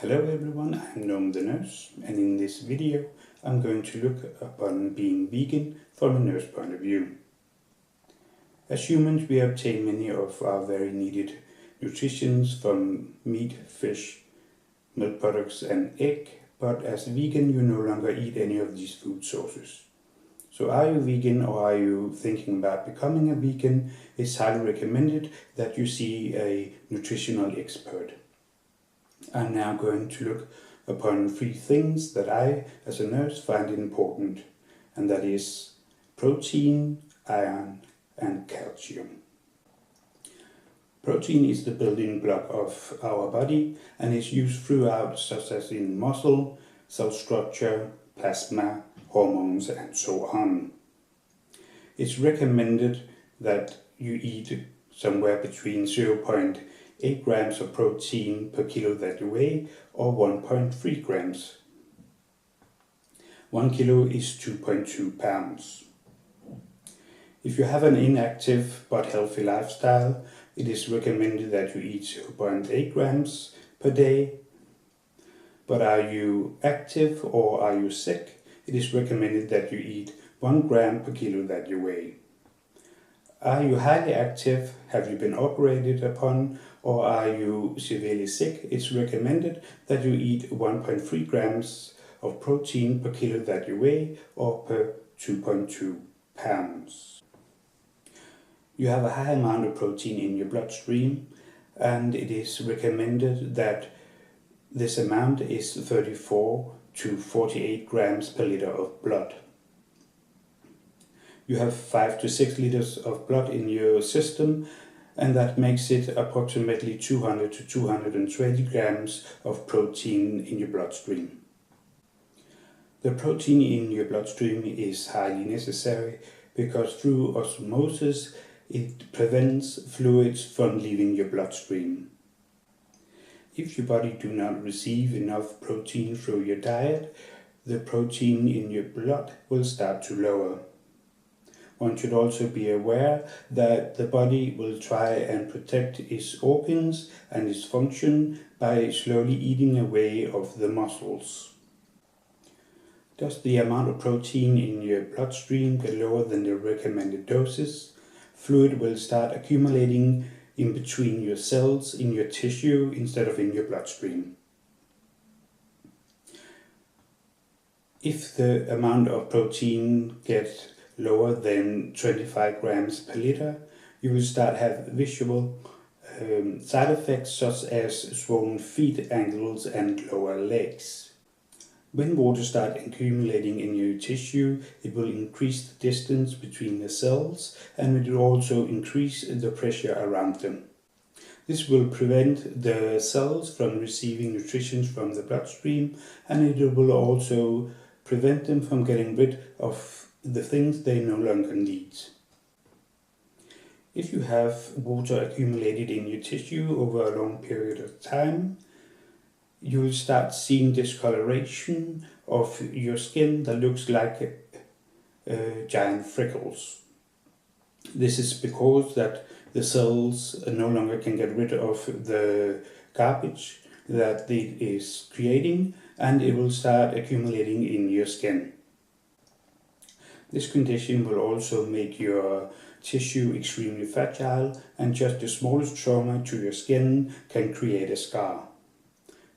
Hello everyone, I'm Noam the Nurse, and in this video I'm going to look upon being vegan from a nurse point of view. As humans, we obtain many of our very needed nutritions from meat, fish, milk products and egg, but as a vegan you no longer eat any of these food sources. So are you vegan or are you thinking about becoming a vegan? It's highly recommended that you see a nutritional expert. I'm now going to look upon 3 things that I, as a nurse, find important, and that is protein, iron, and calcium. Protein is the building block of our body and is used throughout, such as in muscle, cell structure, plasma, hormones, and so on. It's recommended that you eat somewhere between 0.8 grams of protein per kilo that you weigh, or 1.3 grams. 1 kilo is 2.2 pounds. If you have an inactive but healthy lifestyle, it is recommended that you eat 0.8 grams per day. But are you active or are you sick? It is recommended that you eat 1 gram per kilo that you weigh. Are you highly active? Have you been operated upon? Or are you severely sick? It's recommended that you eat 1.3 grams of protein per kilo that you weigh, or per 2.2 pounds. You have a high amount of protein in your bloodstream, and it is recommended that this amount is 34 to 48 grams per liter of blood. You have 5 to 6 liters of blood in your system, and that makes it approximately 200 to 220 grams of protein in your bloodstream. The protein in your bloodstream is highly necessary because through osmosis it prevents fluids from leaving your bloodstream. If your body do not receive enough protein through your diet, the protein in your blood will start to lower. One should also be aware that the body will try and protect its organs and its function by slowly eating away of the muscles. Does the amount of protein in your bloodstream get lower than the recommended doses, fluid will start accumulating in between your cells in your tissue instead of in your bloodstream. If the amount of protein gets lower than 25 grams per liter, you will start have visual side effects such as swollen feet, ankles and lower legs. When water starts accumulating in your tissue, it will increase the distance between the cells, and it will also increase the pressure around them. This will prevent the cells from receiving nutrition from the bloodstream, and it will also prevent them from getting rid of the things they no longer need. If you have water accumulated in your tissue over a long period of time, you will start seeing discoloration of your skin that looks like giant freckles. This is because that the cells no longer can get rid of the garbage that it is creating, and it will start accumulating in your skin. This condition will also make your tissue extremely fragile, and just the smallest trauma to your skin can create a scar.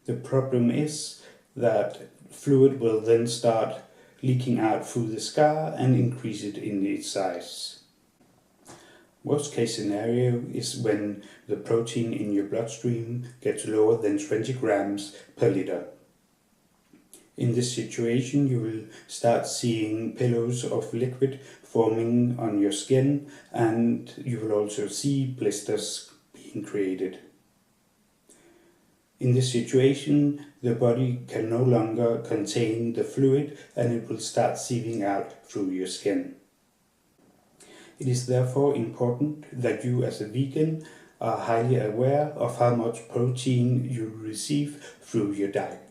The problem is that fluid will then start leaking out through the scar and increase it in its size. Worst case scenario is when the protein in your bloodstream gets lower than 20 grams per liter. In this situation, you will start seeing pillows of liquid forming on your skin, and you will also see blisters being created. In this situation, the body can no longer contain the fluid, and it will start seeping out through your skin. It is therefore important that you as a vegan are highly aware of how much protein you receive through your diet.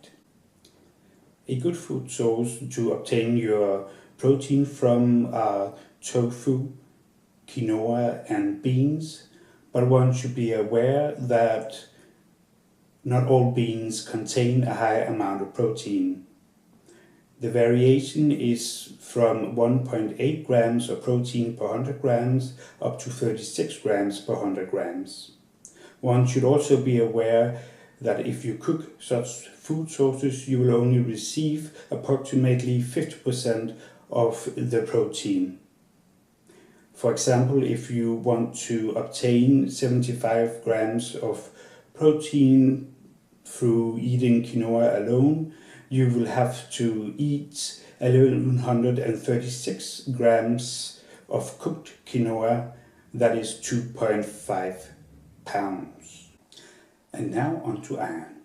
A good food source to obtain your protein from are tofu, quinoa and beans, but one should be aware that not all beans contain a high amount of protein. The variation is from 1.8 grams of protein per 100 grams up to 36 grams per 100 grams. One should also be aware that if you cook such food sources, you will only receive approximately 50% of the protein. For example, if you want to obtain 75 grams of protein through eating quinoa alone, you will have to eat 1136 grams of cooked quinoa, that is 2.5 pounds. And now on to iron.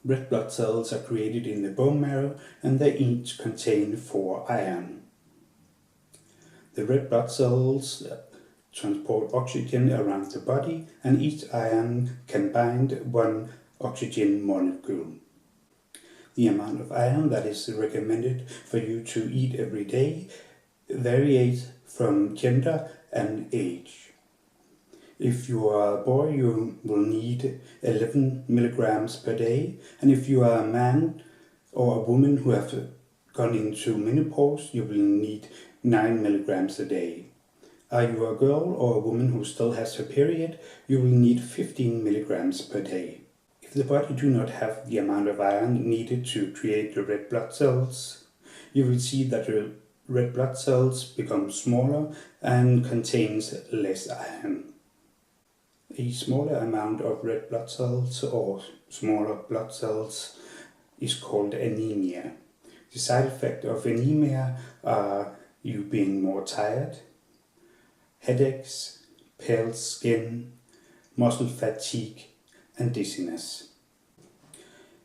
Red blood cells are created in the bone marrow and they each contain 4 iron. The red blood cells transport oxygen around the body and each iron can bind 1 oxygen molecule. The amount of iron that is recommended for you to eat every day varies from gender and age. If you are a boy, you will need 11 milligrams per day, and if you are a man or a woman who have gone into menopause, you will need 9 milligrams a day. Are you a girl or a woman who still has her period, you will need 15 milligrams per day. If the body do not have the amount of iron needed to create the red blood cells, you will see that the red blood cells become smaller and contains less iron. A smaller amount of red blood cells or smaller blood cells is called anemia. The side effect of anemia are you being more tired, headaches, pale skin, muscle fatigue and dizziness.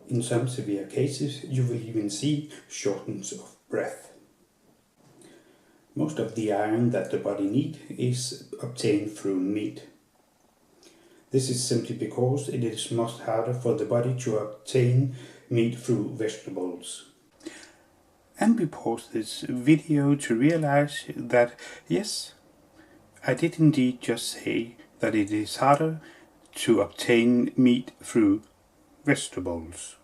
In some severe cases you will even see shortness of breath. Most of the iron that the body needs is obtained through meat. This is simply because it is much harder for the body to obtain meat through vegetables. And we paused this video to realize that yes, I did indeed just say that it is harder to obtain meat through vegetables.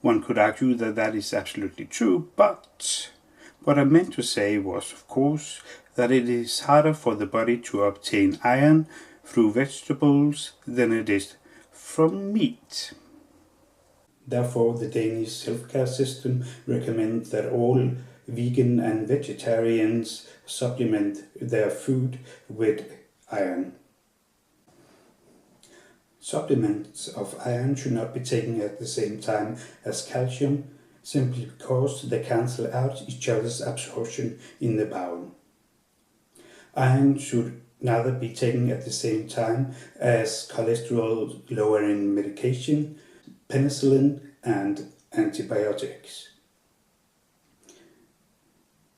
One could argue that that is absolutely true, but what I meant to say was, of course, that it is harder for the body to obtain iron through vegetables than it is from meat. Therefore, the Danish healthcare system recommends that all vegan and vegetarians supplement their food with iron. Supplements of iron should not be taken at the same time as calcium, simply because they cancel out each other's absorption in the bowel. Iron should neither be taken at the same time as cholesterol-lowering medication, penicillin and antibiotics.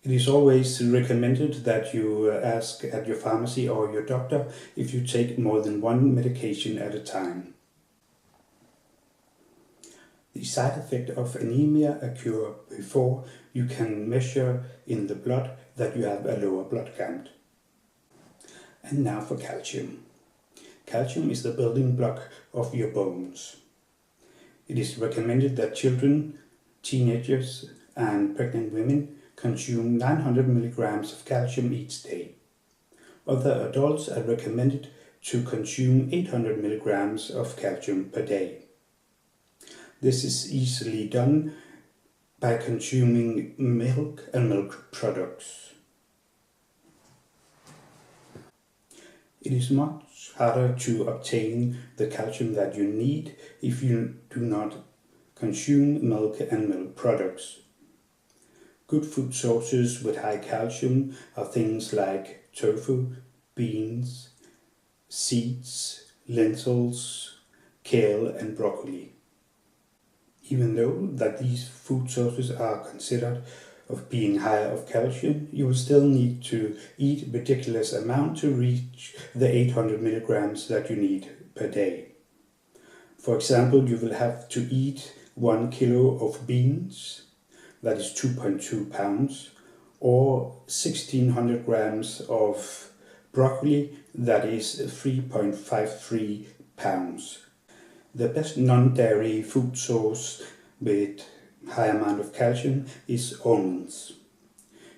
It is always recommended that you ask at your pharmacy or your doctor if you take more than 1 medication at a time. The side effect of anemia occur before you can measure in the blood that you have a lower blood count. And now for calcium. Calcium is the building block of your bones. It is recommended that children, teenagers and pregnant women consume 900 milligrams of calcium each day. Other adults are recommended to consume 800 milligrams of calcium per day. This is easily done by consuming milk and milk products. It is much harder to obtain the calcium that you need if you do not consume milk and milk products. Good food sources with high calcium are things like tofu, beans, seeds, lentils, kale and broccoli. Even though that these food sources are considered of being high of calcium, you will still need to eat a ridiculous amount to reach the 800 milligrams that you need per day. For example, you will have to eat 1 kilo of beans, that is 2.2 pounds, or 1600 grams of broccoli, that is 3.53 pounds. The best non-dairy food source with high amount of calcium is almonds.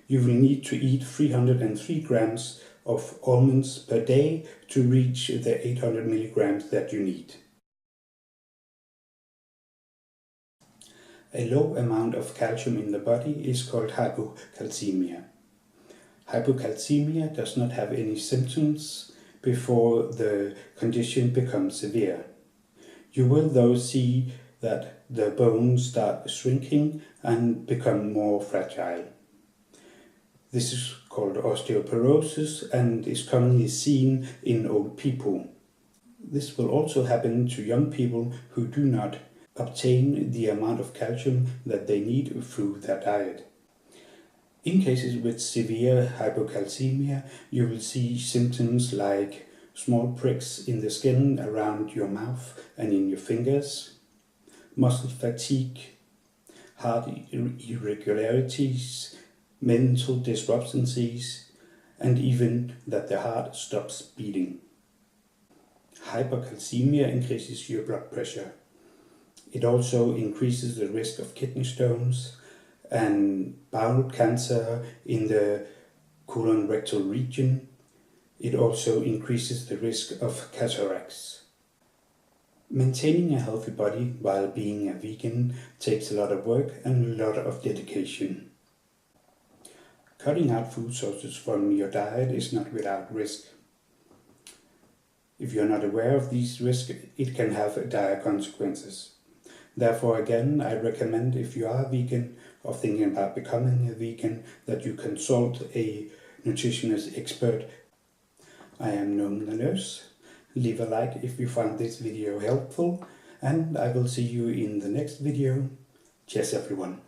You will need to eat 303 grams of almonds per day to reach the 800 milligrams that you need. A low amount of calcium in the body is called hypocalcemia. Hypocalcemia does not have any symptoms before the condition becomes severe. You will though see that the bones start shrinking and become more fragile. This is called osteoporosis and is commonly seen in old people. This will also happen to young people who do not obtain the amount of calcium that they need through their diet. In cases with severe hypocalcemia, you will see symptoms like small pricks in the skin around your mouth and in your fingers, muscle fatigue, heart irregularities, mental disruptions, and even that the heart stops beating. Hypercalcemia increases your blood pressure. It also increases the risk of kidney stones and bowel cancer in the colon rectal region. It also increases the risk of cataracts. Maintaining a healthy body while being a vegan takes a lot of work and a lot of dedication. Cutting out food sources from your diet is not without risk. If you're not aware of these risks, it can have dire consequences. Therefore, again, I recommend, if you are vegan or thinking about becoming a vegan, that you consult a nutritionist expert. I am Noam the Nurse. Leave a like if you found this video helpful, and I will see you in the next video. Cheers everyone.